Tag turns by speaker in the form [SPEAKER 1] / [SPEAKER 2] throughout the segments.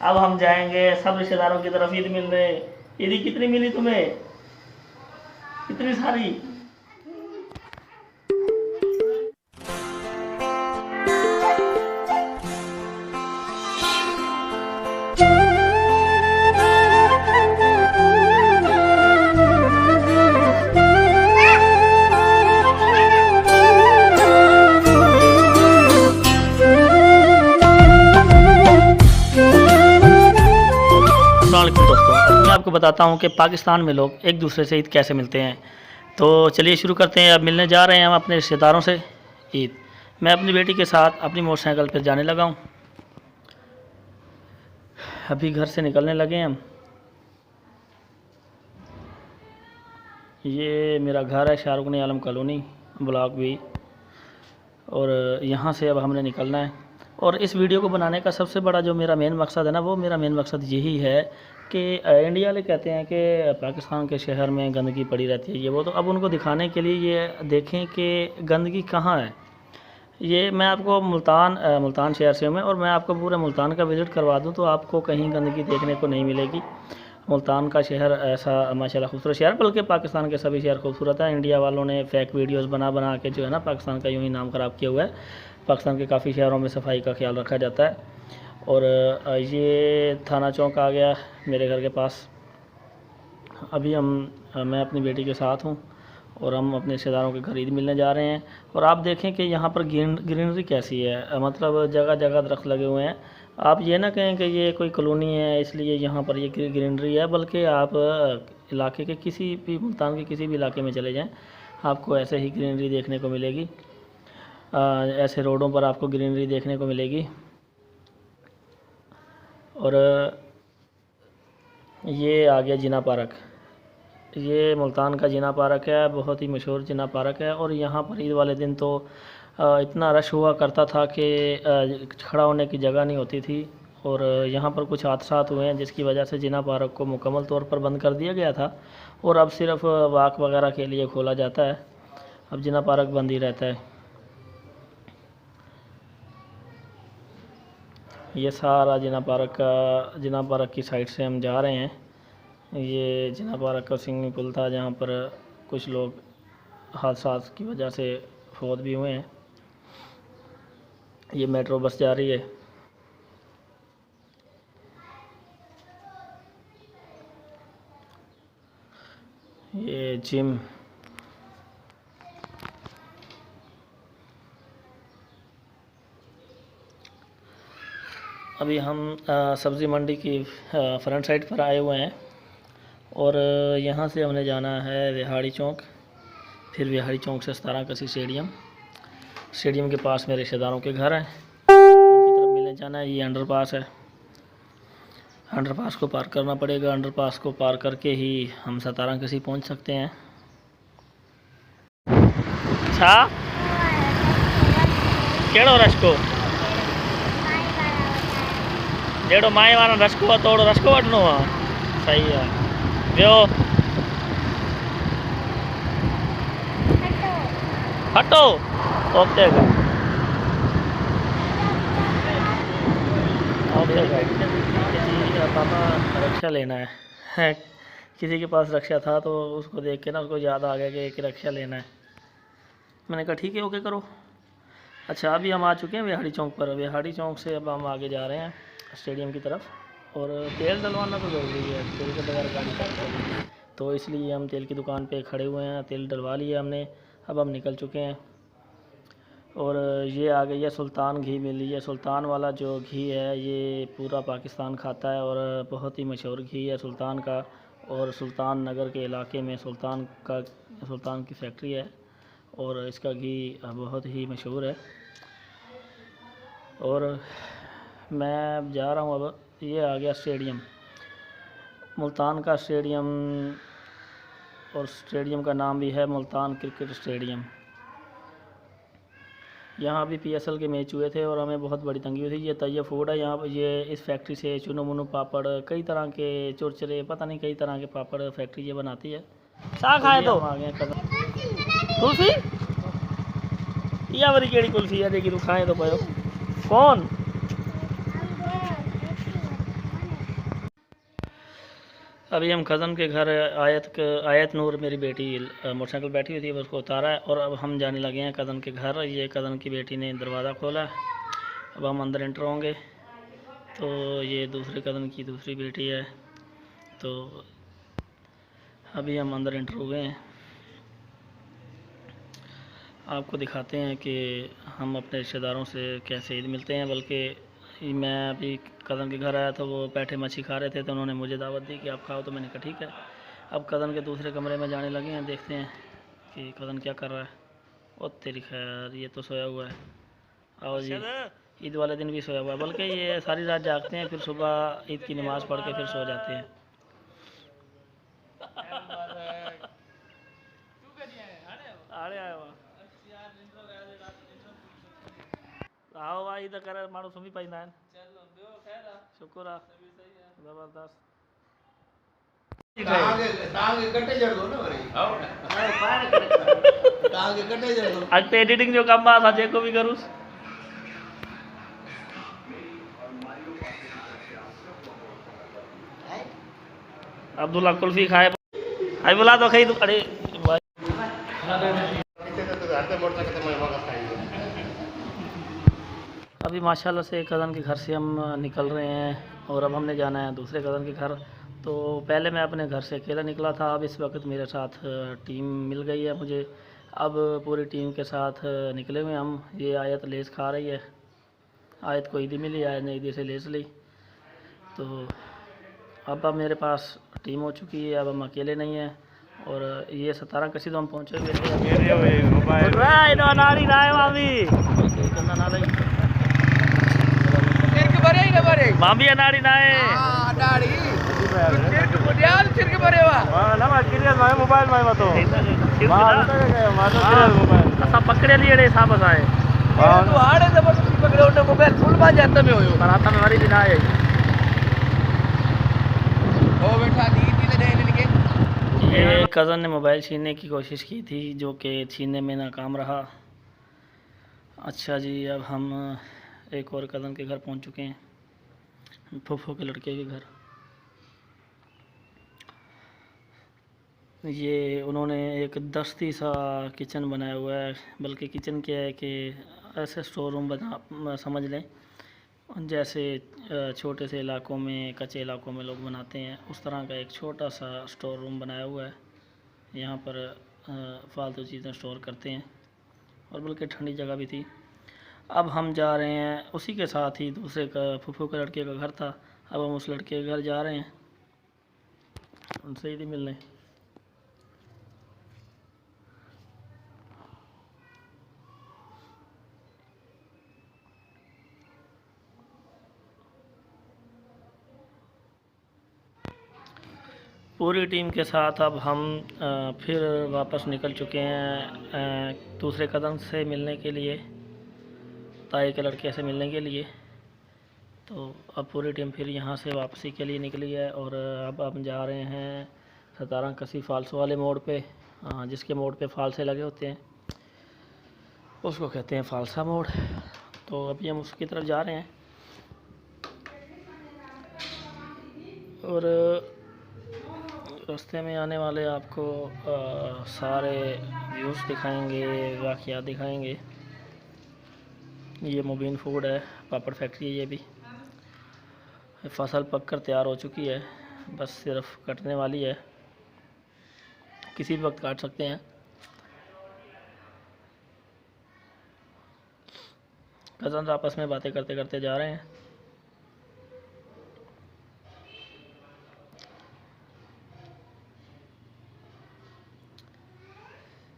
[SPEAKER 1] अब हम जाएंगे सब रिश्तेदारों की तरफ ईद मिलने। ईदी कितनी मिली तुम्हें? कितनी सारी? दोस्तों, मैं आपको बताता हूं कि पाकिस्तान में लोग एक दूसरे से ईद कैसे मिलते हैं। तो चलिए शुरू करते हैं। अब मिलने जा रहे हैं हम अपने रिश्तेदारों से ईद। मैं अपनी बेटी के साथ अपनी मोटरसाइकिल पर जाने लगा हूं। अभी घर से निकलने लगे हैं हम। ये मेरा घर है, शाहरुख आलम कॉलोनी, ब्लॉक बी। और यहाँ से अब हमने निकलना है। और इस वीडियो को बनाने का सबसे बड़ा जो मेरा मेन मकसद है ना, वो मेरा मेन मकसद यही है कि इंडिया वाले कहते हैं कि पाकिस्तान के शहर में गंदगी पड़ी रहती है, ये वो। तो अब उनको दिखाने के लिए ये देखें कि गंदगी कहाँ है। ये मैं आपको मुल्तान शहर से हूँ मैं, और मैं आपको पूरे मुल्तान का विज़िट करवा दूँ तो आपको कहीं गंदगी देखने को नहीं मिलेगी। मुल्तान का शहर ऐसा माशाल्लाह खूबसूरत शहर, बल्कि पाकिस्तान के सभी शहर खूबसूरत हैं। इंडिया वालों ने फ़ेक वीडियोस बना के जो है ना, पाकिस्तान का यूँ ही नाम ख़राब किया हुआ है। पाकिस्तान के काफ़ी शहरों में सफाई का ख्याल रखा जाता है। और ये थाना चौक आ गया मेरे घर के पास। अभी मैं अपनी बेटी के साथ हूँ और हम अपने रिश्तेदारों के घर ईद मिलने जा रहे हैं। और आप देखें कि यहाँ पर ग्रीनरी कैसी है, मतलब जगह जगह दरख्त लगे हुए हैं। आप ये ना कहें कि ये कोई कॉलोनी है इसलिए यहाँ पर ये ग्रीनरी है, बल्कि आप इलाके के किसी भी, मुल्तान के किसी भी इलाके में चले जाएं, आपको ऐसे ही ग्रीनरी देखने को मिलेगी। ऐसे रोडों पर आपको ग्रीनरी देखने को मिलेगी। और ये आ गया जिना पार्क। ये मुल्तान का जिना पार्क है, बहुत ही मशहूर जिना पार्क है। और यहाँ पर ईद वाले दिन तो इतना रश हुआ करता था कि खड़ा होने की जगह नहीं होती थी। और यहाँ पर कुछ हादसात हुए हैं जिसकी वजह से जिना पार्क को मुकम्मल तौर पर बंद कर दिया गया था और अब सिर्फ वॉक वगैरह के लिए खोला जाता है। अब जिना पार्क बंद ही रहता है। ये सारा जिना पार्क की साइड से हम जा रहे हैं। ये जिना पार्क का स्विमिंग पूल था जहाँ पर कुछ लोग हादसा की वजह से फौत भी हुए हैं। ये मेट्रो बस जा रही है। ये जिम, अभी हम सब्ज़ी मंडी की फ्रंट साइड पर आए हुए हैं। और यहाँ से हमने जाना है विहाड़ी चौक, फिर विहाड़ी चौक से 17 कसी स्टेडियम के पास मेरे रिश्तेदारों के घर हैं, उनकी तरफ मिलने जाना है। ये अंडरपास है, अंडरपास को पार करना पड़ेगा। अंडरपास को पार करके ही हम 17 कसी पहुँच सकते हैं। अच्छा, केड़ो रशको जेड़ो माए वाला रशको तोड़ो रशको वठनो है। सही है। ॿियो हटो ओके पापा रक्षा लेना है। किसी के पास रक्षा था तो उसको देख के ना उसको याद आ गया कि एक रक्षा लेना है। मैंने कहा ठीक है ओके करो। अच्छा, अभी हम आ चुके हैं विहाड़ी चौक पर। विहाड़ी चौक से अब हम आगे जा रहे हैं स्टेडियम की तरफ। और तेल डलवाना तो ज़रूरी है, तेल के बगैर गाड़ी चलती, तो इसलिए हम तेल की दुकान पे खड़े हुए हैं। तेल डलवा लिया हमने, अब हम निकल चुके हैं। और ये आ गई है सुल्तान घी मिली है। सुल्तान वाला जो घी है ये पूरा पाकिस्तान खाता है और बहुत ही मशहूर घी है सुल्तान का। और सुल्तान नगर के इलाके में सुल्तान की फैक्ट्री है और इसका घी बहुत ही मशहूर है। और मैं जा रहा हूँ अब। ये आ गया स्टेडियम, मुल्तान का स्टेडियम, और स्टेडियम का नाम भी है मुल्तान क्रिकेट स्टेडियम। यहाँ भी PSL के मैच हुए थे और हमें बहुत बड़ी तंगी हुई थी। ये तैयब फूड है यहाँ पर। ये इस फैक्ट्री से चुनो मुनो पापड़, कई तरह के चुरचरे, पता नहीं कई तरह के पापड़ फैक्ट्री ये बनाती है। क्या खाए तो आ गए कुल्फी, या बड़ी केड़ी कुल्फी है देखी तू खाए तो पायो। कौन अभी हम कज़न के घर आयत नूर मेरी बेटी मोटरसाइकिल बैठी हुई थी, उसको उतारा है और अब हम जाने लगे हैं कज़न के घर। ये कज़न की बेटी ने दरवाज़ा खोला है, अब हम अंदर एंटर होंगे। तो ये दूसरे कज़न की दूसरी बेटी है, तो अभी हम अंदर एंटर हुए हैं। आपको दिखाते हैं कि हम अपने रिश्तेदारों से कैसे ईद मिलते हैं। बल्कि मैं अभी कज़न के घर आया तो वो बैठे मच्छी खा रहे थे, तो उन्होंने मुझे दावत दी कि आप खाओ, तो मैंने कहा ठीक है। अब कज़न के दूसरे कमरे में जाने लगे हैं, देखते हैं कि कज़न क्या कर रहा है। ओ तेरी खैर, ये तो सोया हुआ है। आओ जी, ईद वाले दिन भी सोया हुआ है, बल्कि ये सारी रात जागते हैं, फिर सुबह ईद की नमाज़ पढ़ के फिर सो जाते हैं। आओ भाई, इधर कर माण्हू सुम्ही पईंदा आहिनि। शुक्र आहे, ज़बरदस्त। अॻिते एडिटिंग जो कमु आहे, असां जेको बि करूंसि। अब्दुल्ला कुल्फी खाए आई बुला तो खई। अरे अभी माशाल्लाह से कज़न के घर से हम निकल रहे हैं और अब हमने जाना है दूसरे कज़न के घर। तो पहले मैं अपने घर से अकेला निकला था, अब इस वक्त मेरे साथ टीम मिल गई है मुझे। अब पूरी टीम के साथ निकले हुए हम। ये आयत लेस खा रही है, आयत को ईदी मिली, आयत ने ईदी से लेस ली। तो अब मेरे पास टीम हो चुकी है, अब हम अकेले नहीं हैं। और ये 17 कसी तो हम पहुँचे हुए थे। मामी अनाड़ी नाए मोबाइल में मतो असां पकड़े लिए हिसाब सां आहे। हाणे ज़बरदस्ती पकड़े उन मोबाइल फुल बाज हथ में हुयो, पर हथ में वरी बि न आहे। ओ बेटा दी ले इनके ये कज़न ने मोबाइल छीनने की कोशिश की थी, जो कि छीनने में नाकाम रहा। अच्छा जी, अब हम एक और कज़न के घर पहुंच चुके हैं, फूफो के लड़के के घर। ये उन्होंने एक दस्ती सा किचन बनाया हुआ है, बल्कि किचन क्या है कि ऐसे स्टोर रूम बना समझ लें, जैसे छोटे से इलाकों में, कच्चे इलाकों में लोग बनाते हैं, उस तरह का एक छोटा सा स्टोर रूम बनाया हुआ है। यहाँ पर फालतू चीज़ें स्टोर करते हैं, और बल्कि ठंडी जगह भी थी। अब हम जा रहे हैं उसी के साथ ही, दूसरे का फूफू के लड़के का घर था, अब हम उस लड़के के घर जा रहे हैं उनसे ईदी मिलने। पूरी टीम के साथ अब हम फिर वापस निकल चुके हैं दूसरे कदम से मिलने के लिए, ताई के लड़के से मिलने के लिए। तो अब पूरी टीम फिर यहाँ से वापसी के लिए निकली है, और अब हम जा रहे हैं 17 कसी फाल्स वाले मोड़ पे, जिसके मोड़ पे फालसे लगे होते हैं उसको कहते हैं फालसा मोड़। तो अभी हम उसकी तरफ जा रहे हैं, और रास्ते में आने वाले आपको सारे व्यूज़ दिखाएंगे, वाक़यात दिखाएंगे। ये मुबीन फूड है, पापड़ फैक्ट्री है। ये भी फसल पककर तैयार हो चुकी है, बस सिर्फ कटने वाली है, किसी भी वक्त काट सकते हैं। कज़न आपस में बातें करते करते जा रहे हैं।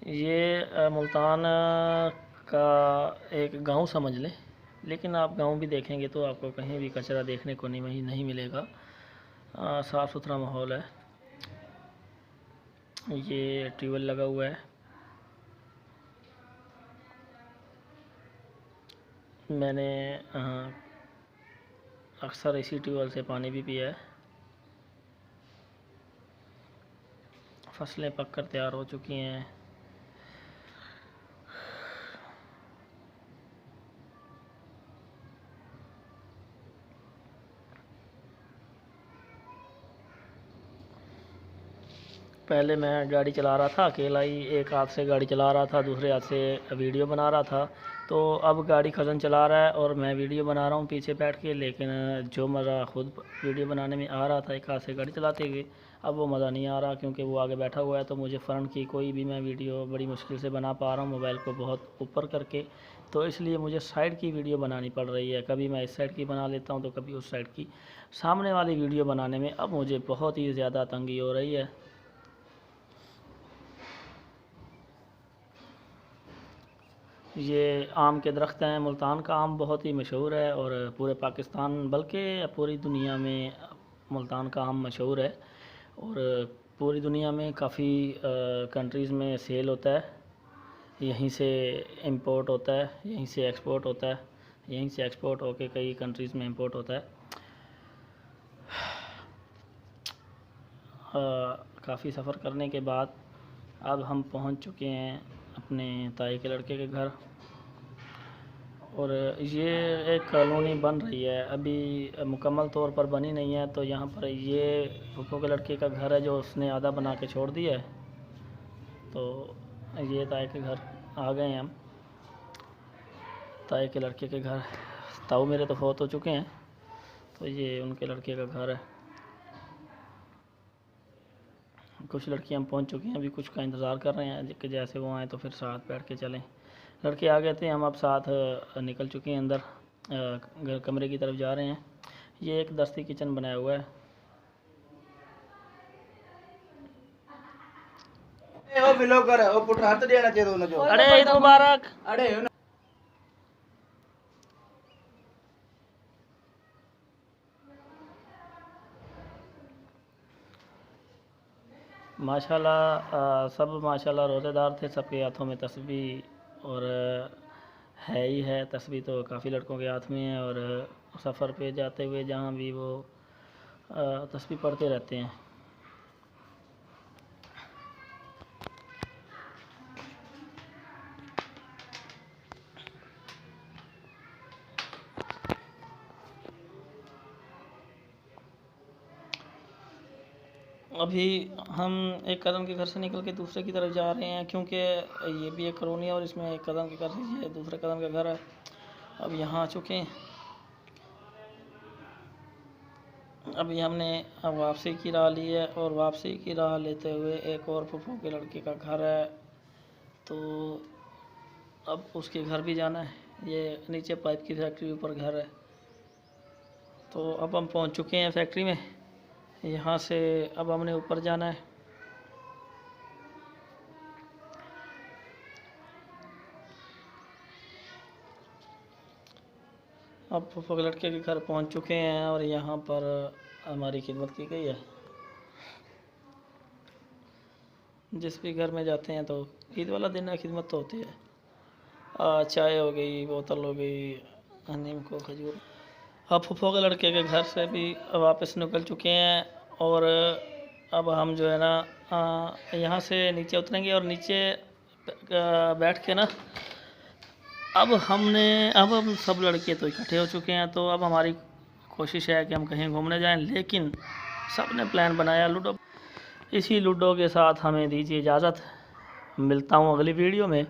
[SPEAKER 1] ये मुल्तान का एक गांव समझ लें, लेकिन आप गांव भी देखेंगे तो आपको कहीं भी कचरा देखने को नहीं मिलेगा। साफ़ सुथरा माहौल है। ये ट्यूबवेल लगा हुआ है, मैंने अक्सर इसी ट्यूबवेल से पानी भी पिया है। फसलें पककर तैयार हो चुकी हैं। पहले मैं गाड़ी चला रहा था अकेला ही, एक हाथ से गाड़ी चला रहा था, दूसरे हाथ से वीडियो बना रहा था। तो अब गाड़ी कज़न चला रहा है और मैं वीडियो बना रहा हूँ पीछे बैठ के, लेकिन जो मज़ा खुद वीडियो बनाने में आ रहा था एक हाथ से गाड़ी चलाते हुए, अब वो मज़ा नहीं आ रहा, क्योंकि वो आगे बैठा हुआ है। तो मुझे फ्रंट की कोई भी मैं वीडियो बड़ी मुश्किल से बना पा रहा हूँ मोबाइल को बहुत ऊपर करके, तो इसलिए मुझे साइड की वीडियो बनानी पड़ रही है। कभी मैं इस साइड की बना लेता हूँ तो कभी उस साइड की। सामने वाली वीडियो बनाने में अब मुझे बहुत ही ज़्यादा तंगी हो रही है। ये आम के दरख्त हैं, मुल्तान का आम बहुत ही मशहूर है और पूरे पाकिस्तान बल्कि पूरी दुनिया में मुल्तान का आम मशहूर है। और पूरी दुनिया में काफ़ी कंट्रीज़ में सेल होता है, यहीं से इंपोर्ट होता है, यहीं से एक्सपोर्ट होता है, यहीं से एक्सपोर्ट होके कई कंट्रीज़ में इंपोर्ट होता है। काफ़ी सफ़र करने के बाद अब हम पहुंच चुके हैं अपने ताई के लड़के के घर। और ये एक कॉलोनी बन रही है, अभी मुकम्मल तौर पर बनी नहीं है। तो यहाँ पर ये फूफो के लड़के का घर है जो उसने आधा बना के छोड़ दिया है। तो ये ताई के घर आ गए हैं हम, ताई के लड़के के घर। ताऊ मेरे तो फौत हो चुके हैं, तो ये उनके लड़के का घर है। कुछ लड़कियां पहुंच चुकी हैं, अभी कुछ का इंतज़ार कर रहे हैं कि जैसे वो आए तो फिर साथ बैठ के चलें। लड़के आ गए थे, हम अब साथ निकल चुके हैं अंदर, घर कमरे की तरफ जा रहे हैं। ये एक दस्ती किचन बनाया हुआ है। अरे ईद मुबारक। माशाल्लाह सब माशाल्लाह रोज़ेदार थे, सबके हाथों में तस्बीह और है ही है। तस्बीह तो काफ़ी लड़कों के हाथ में है और सफ़र पे जाते हुए जहाँ भी वो तस्बीह पढ़ते रहते हैं। अभी हम एक कज़न के घर से निकल के दूसरे की तरफ जा रहे हैं, क्योंकि ये भी एक कॉलोनी है और इसमें एक कज़न के घर से ये दूसरे कज़न का घर है। अब यहाँ आ चुके हैं। अभी हमने अब वापसी की राह ली है और वापसी की राह लेते हुए एक और फूफो के लड़के का घर है, तो अब उसके घर भी जाना है। ये नीचे पाइप की फैक्ट्री ऊपर घर है। तो अब हम पहुंच चुके हैं फैक्ट्री में। यहाँ से अब हमने ऊपर जाना है। अब फूफो के लड़के के घर पहुंच चुके हैं और यहाँ पर हमारी खिदमत की गई है। जिस भी घर में जाते हैं तो ईद वाला दिन है, खिदमत तो होती है। चाय हो गई, बोतल हो गई, नीम को खजूर। अब फूफो के लड़के के घर से भी वापस निकल चुके हैं और अब हम जो है ना यहाँ से नीचे उतरेंगे और नीचे बैठ के ना अब हम सब लड़के तो इकट्ठे हो चुके हैं। तो अब हमारी कोशिश है कि हम कहीं घूमने जाएं, लेकिन सब ने प्लान बनाया लूडो। इसी लूडो के साथ हमें दीजिए इजाज़त। मिलता हूँ अगली वीडियो में।